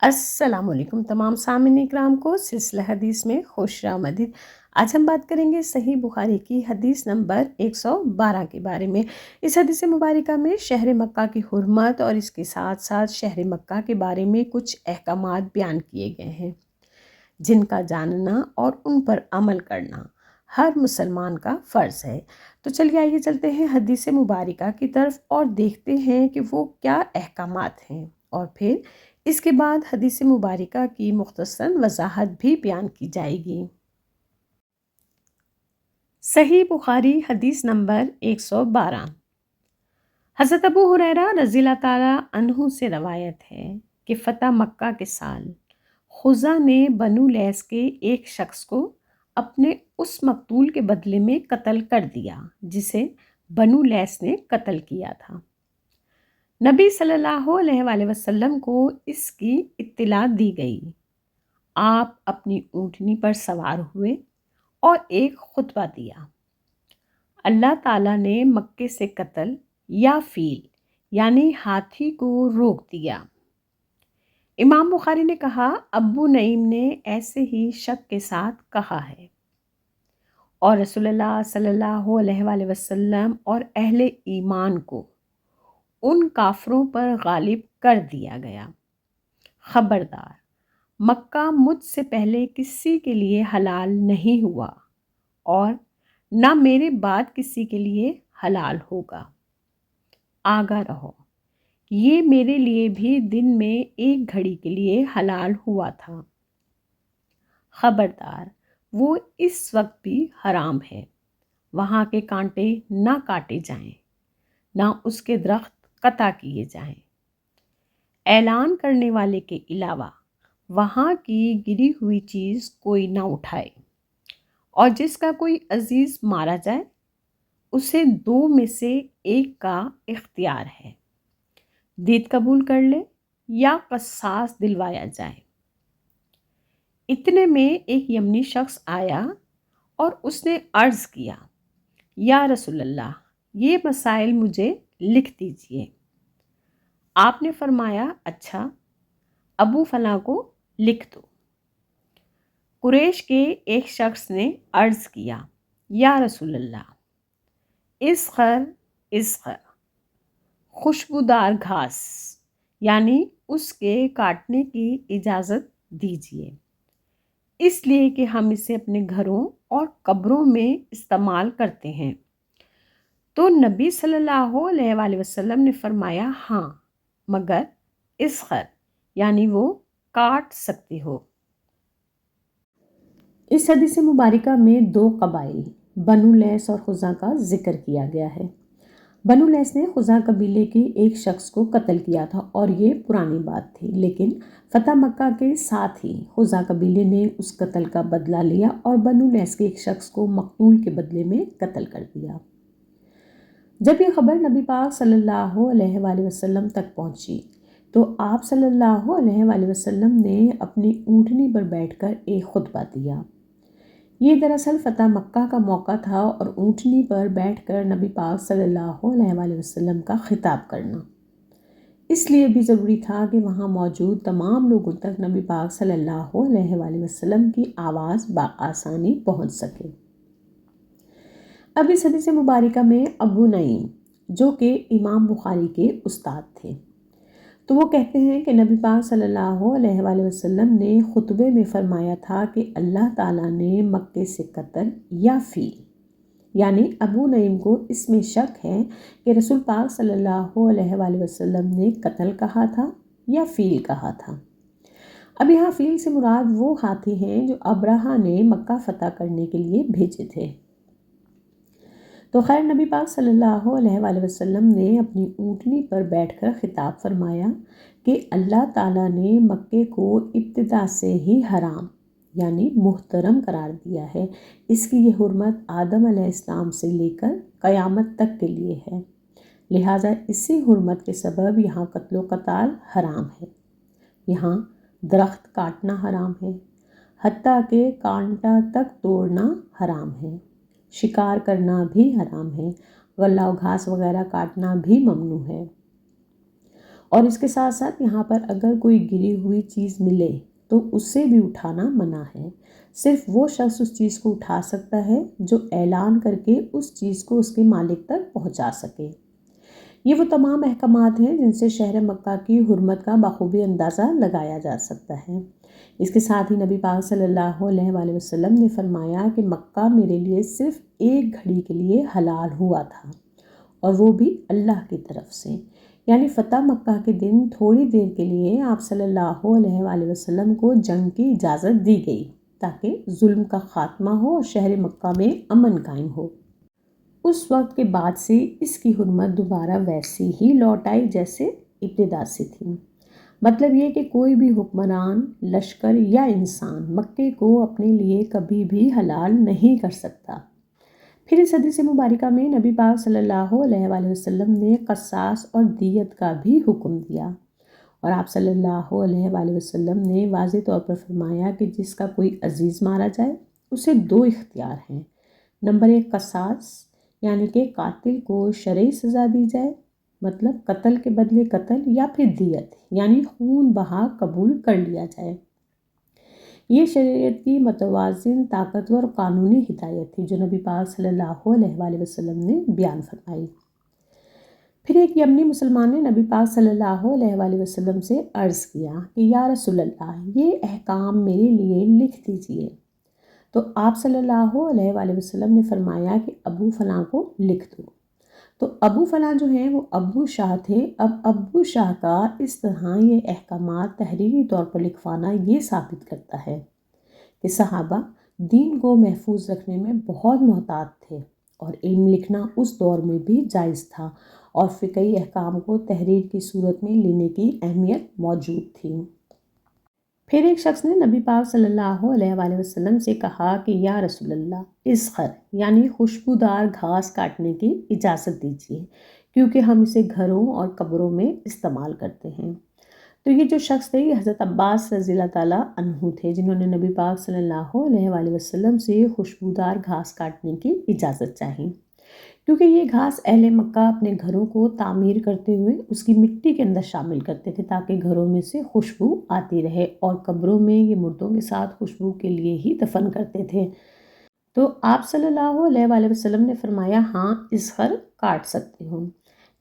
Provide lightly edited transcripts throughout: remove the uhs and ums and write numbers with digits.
السلام علیکم تمام سامعین اکرام کو سلسلہ حدیث میں خوش آمدید۔ آج ہم بات کریں گے صحیح بخاری کی حدیث نمبر 112 کے بارے میں۔ اس حدیث مبارکہ میں شہر مکہ کی حرمت اور اس کے ساتھ ساتھ شہر مکہ کے بارے میں کچھ احکامات بیان کیے گئے ہیں جن کا جاننا اور ان پر عمل کرنا ہر مسلمان کا فرض ہے۔ تو چلیے آئیے چلتے ہیں حدیث مبارکہ کی طرف اور دیکھتے ہیں کہ وہ کیا احکامات ہیں، اور پھر اس کے بعد حدیث مبارکہ کی مختصر وضاحت بھی بیان کی جائے گی۔ صحیح بخاری حدیث نمبر 112۔ حضرت ابو ہریرہ رضی اللہ تعالیٰ عنہ سے روایت ہے کہ فتح مکہ کے سال خزاع نے بنو لیث کے ایک شخص کو اپنے اس مقتول کے بدلے میں قتل کر دیا جسے بنو لیث نے قتل کیا تھا۔ نبی صلی اللہ علیہ وآلہ وسلم کو اس کی اطلاع دی گئی۔ آپ اپنی اونٹنی پر سوار ہوئے اور ایک خطبہ دیا۔ اللہ تعالیٰ نے مکے سے قتل یا فیل یعنی ہاتھی کو روک دیا۔ امام بخاری نے کہا ابو نعیم نے ایسے ہی شک کے ساتھ کہا ہے، اور رسول اللہ صلی اللہ علیہ وآلہ وسلم اور اہل ایمان کو ان کافروں پر غالب کر دیا گیا۔ خبردار، مکہ مجھ سے پہلے کسی کے لیے حلال نہیں ہوا اور نہ میرے بعد کسی کے لیے حلال ہوگا۔ آگاہ رہو، یہ میرے لیے بھی دن میں ایک گھڑی کے لیے حلال ہوا تھا۔ خبردار، وہ اس وقت بھی حرام ہے۔ وہاں کے کانٹے نہ کاٹے جائیں، نہ اس کے درخت قطع کیے جائیں۔ اعلان کرنے والے کے علاوہ وہاں کی گری ہوئی چیز کوئی نہ اٹھائے، اور جس کا کوئی عزیز مارا جائے اسے 2 میں سے 1 کا اختیار ہے، دیت قبول کر لے یا قصاص دلوایا جائے۔ اتنے میں ایک یمنی شخص آیا اور اس نے عرض کیا، یا رسول اللہ، یہ مسائل مجھے لکھ دیجئے۔ آپ نے فرمایا، اچھا، ابو فلاں کو لکھ دو۔ قریش کے ایک شخص نے عرض کیا، یا رسول اللہ، اسخر خوشبودار گھاس یعنی اس کے کاٹنے کی اجازت دیجیے، اس لیے کہ ہم اسے اپنے گھروں اور قبروں میں استعمال کرتے ہیں۔ تو نبی صلی اللہ علیہ وآلہ وسلم نے فرمایا، ہاں، مگر اسخر یعنی وہ کاٹ سکتے ہو۔ اس حدیث مبارکہ میں 2 قبائل بنو لیث اور خزاع کا ذکر کیا گیا ہے۔ بنو لیث نے خزاع قبیلے کے ایک شخص کو قتل کیا تھا اور یہ پرانی بات تھی، لیکن فتح مکہ کے ساتھ ہی خزاع قبیلے نے اس قتل کا بدلہ لیا اور بنو لیث کے ایک شخص کو مقتول کے بدلے میں قتل کر دیا۔ جب یہ خبر نبی پاک صلی اللہ علیہ وآلہ وسلم تک پہنچی تو آپ صلی اللہ علیہ وآلہ وسلم نے اپنی اونٹنی پر بیٹھ کر ایک خطبہ دیا۔ یہ دراصل فتح مکہ کا موقع تھا اور اونٹنی پر بیٹھ کر نبی پاک صلی اللہ علیہ وآلہ وسلم کا خطاب کرنا اس لیے بھی ضروری تھا کہ وہاں موجود تمام لوگوں تک نبی پاک صلی اللہ علیہ وآلہ وسلم کی آواز بآسانی پہنچ سکے۔ اب اس حدیث مبارکہ میں ابو نعیم جو کہ امام بخاری کے استاد تھے، تو وہ کہتے ہیں کہ نبی پاک صلی اللہ علیہ وآلہ وسلم نے خطبے میں فرمایا تھا کہ اللہ تعالیٰ نے مکے سے قتل یا فیل، یعنی ابو نعیم کو اس میں شک ہے کہ رسول پاک صلی اللہ علیہ وآلہ وسلم نے قتل کہا تھا یا فیل کہا تھا۔ اب یہاں فیل سے مراد وہ ہاتھی ہیں جو ابرہہ نے مکہ فتح کرنے کے لیے بھیجے تھے۔ تو خیر، نبی پاک صلی اللہ علیہ وآلہ وسلم نے اپنی اونٹنی پر بیٹھ کر خطاب فرمایا کہ اللہ تعالیٰ نے مکے کو ابتدا سے ہی حرام یعنی محترم قرار دیا ہے۔ اس کی یہ حرمت آدم علیہ السلام سے لے کر قیامت تک کے لیے ہے، لہٰذا اسی حرمت کے سبب یہاں قتل و قتال حرام ہے۔ یہاں درخت کاٹنا حرام ہے، حتیٰ کہ کانٹا تک توڑنا حرام ہے، شکار کرنا بھی حرام ہے، غلہ و گھاس وغیرہ کاٹنا بھی ممنوع ہے، اور اس کے ساتھ ساتھ یہاں پر اگر کوئی گری ہوئی چیز ملے تو اسے بھی اٹھانا منع ہے۔ صرف وہ شخص اس چیز کو اٹھا سکتا ہے جو اعلان کر کے اس چیز کو اس کے مالک تک پہنچا سکے۔ یہ وہ تمام احکامات ہیں جن سے شہر مکہ کی حرمت کا بخوبی اندازہ لگایا جا سکتا ہے۔ اس کے ساتھ ہی نبی پاک صلی اللہ علیہ وآلہ وسلم نے فرمایا کہ مکہ میرے لیے صرف ایک گھڑی کے لیے حلال ہوا تھا، اور وہ بھی اللہ کی طرف سے، یعنی فتح مکہ کے دن تھوڑی دیر کے لیے آپ صلی اللہ علیہ وآلہ وسلم کو جنگ کی اجازت دی گئی تاکہ ظلم کا خاتمہ ہو اور شہر مکہ میں امن قائم ہو۔ اس وقت کے بعد سے اس کی حرمت دوبارہ ویسی ہی لوٹ آئی جیسے ابتدا سے تھی۔ مطلب یہ کہ کوئی بھی حکمران، لشکر یا انسان مکے کو اپنے لیے کبھی بھی حلال نہیں کر سکتا۔ پھر اس حدیث مبارکہ میں نبی پاک صلی اللہ علیہ وآلہ وسلم نے قصاص اور دیت کا بھی حکم دیا، اور آپ صلی اللہ علیہ وآلہ وسلم نے واضح طور پر فرمایا کہ جس کا کوئی عزیز مارا جائے اسے دو اختیار ہیں۔ نمبر 1 قصاص، یعنی کہ قاتل کو شرعی سزا دی جائے، مطلب قتل کے بدلے قتل، یا پھر دیت یعنی خون بہا قبول کر لیا جائے۔ یہ شریعت کی متوازن، طاقتور قانونی ہدایت تھی جو نبی پاک صلی اللہ علیہ وآلہ وسلم نے بیان فرمائی۔ پھر ایک یمنی مسلمان نے نبی پاک صلی اللہ علیہ وآلہ وسلم سے عرض کیا کہ یا رسول اللہ، یہ احکام میرے لیے لکھ دیجئے۔ تو آپ صلی اللہ علیہ وآلہ وسلم نے فرمایا کہ ابو فلاں کو لکھ دو۔ تو ابو فلاں جو ہیں وہ ابو شاہ تھے۔ اب ابو شاہ کا اس طرح یہ احکامات تحریری طور پر لکھوانا یہ ثابت کرتا ہے کہ صحابہ دین کو محفوظ رکھنے میں بہت محتاط تھے، اور علم لکھنا اس دور میں بھی جائز تھا، اور فقہی احکام کو تحریر کی صورت میں لینے کی اہمیت موجود تھی۔ پھر ایک شخص نے نبی پاک صلی اللہ علیہ وآلہ وسلم سے کہا کہ یا رسول اللہ، اسخر یعنی خوشبودار گھاس کاٹنے کی اجازت دیجیے، کیونکہ ہم اسے گھروں اور قبروں میں استعمال کرتے ہیں۔ تو یہ جو شخص تھے یہ حضرت عباس رضی اللہ تعالیٰ عنہ تھے، جنہوں نے نبی پاک صلی اللہ علیہ وآلہ وسلم سے خوشبودار گھاس کاٹنے کی اجازت چاہی، کیونکہ یہ گھاس اہل مکہ اپنے گھروں کو تعمیر کرتے ہوئے اس کی مٹی کے اندر شامل کرتے تھے تاکہ گھروں میں سے خوشبو آتی رہے، اور قبروں میں یہ مردوں کے ساتھ خوشبو کے لیے ہی دفن کرتے تھے۔ تو آپ صلی اللہ علیہ وآلہ وسلم نے فرمایا ہاں، اسخر کاٹ سکتے ہو۔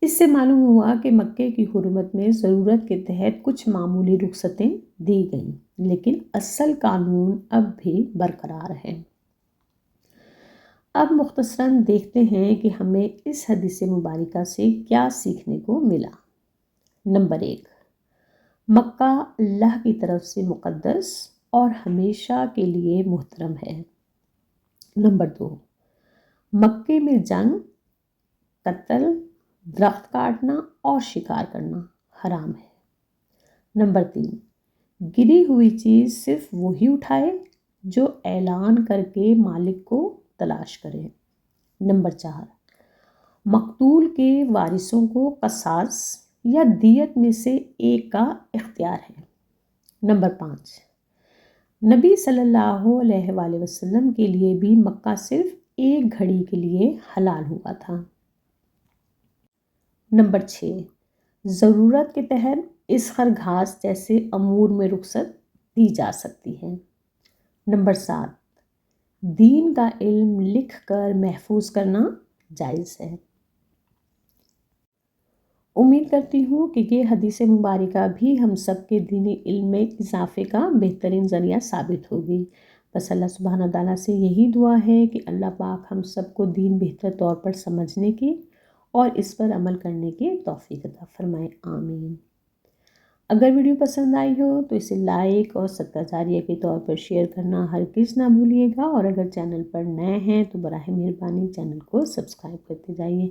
اس سے معلوم ہوا کہ مکے کی حرمت میں ضرورت کے تحت کچھ معمولی رخصتیں دی گئیں، لیکن اصل قانون اب بھی برقرار ہے۔ اب مختصراً دیکھتے ہیں کہ ہمیں اس حدیث مبارکہ سے کیا سیکھنے کو ملا۔ نمبر 1، مکہ اللہ کی طرف سے مقدس اور ہمیشہ کے لیے محترم ہے۔ نمبر 2، مکے میں جنگ، قتل، درخت کاٹنا اور شکار کرنا حرام ہے۔ نمبر 3، گری ہوئی چیز صرف وہی اٹھائے جو اعلان کر کے مالک کو تلاش کرے۔ نمبر 4، مقتول کے وارثوں کو قصاص یا دیت میں سے ایک کا اختیار ہے۔ نمبر 5، نبی صلی اللہ علیہ وآلہ وسلم کے لیے بھی مکہ صرف ایک گھڑی کے لیے حلال ہوا تھا۔ نمبر 6، ضرورت کے تحت اسخر گھاس جیسے امور میں رخصت دی جا سکتی ہے۔ نمبر 7، دین کا علم لکھ کر محفوظ کرنا جائز ہے۔ امید کرتی ہوں کہ یہ حدیث مبارکہ بھی ہم سب کے دینی علم میں اضافے کا بہترین ذریعہ ثابت ہوگی۔ بس اللہ سبحانہ تعالیٰ سے یہی دعا ہے کہ اللہ پاک ہم سب کو دین بہتر طور پر سمجھنے کی اور اس پر عمل کرنے کی توفیق عطا فرمائے، آمین۔ اگر ویڈیو پسند آئی ہو تو اسے لائک اور صدقہ جاریہ کے طور پر شیئر کرنا ہرگز نہ بھولیے گا، اور اگر چینل پر نئے ہیں تو براہ مہربانی چینل کو سبسکرائب کرتے جائیے۔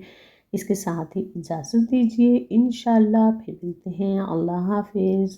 اس کے ساتھ ہی اجازت دیجیے، انشاءاللہ پھر ملتے ہیں۔ اللہ حافظ۔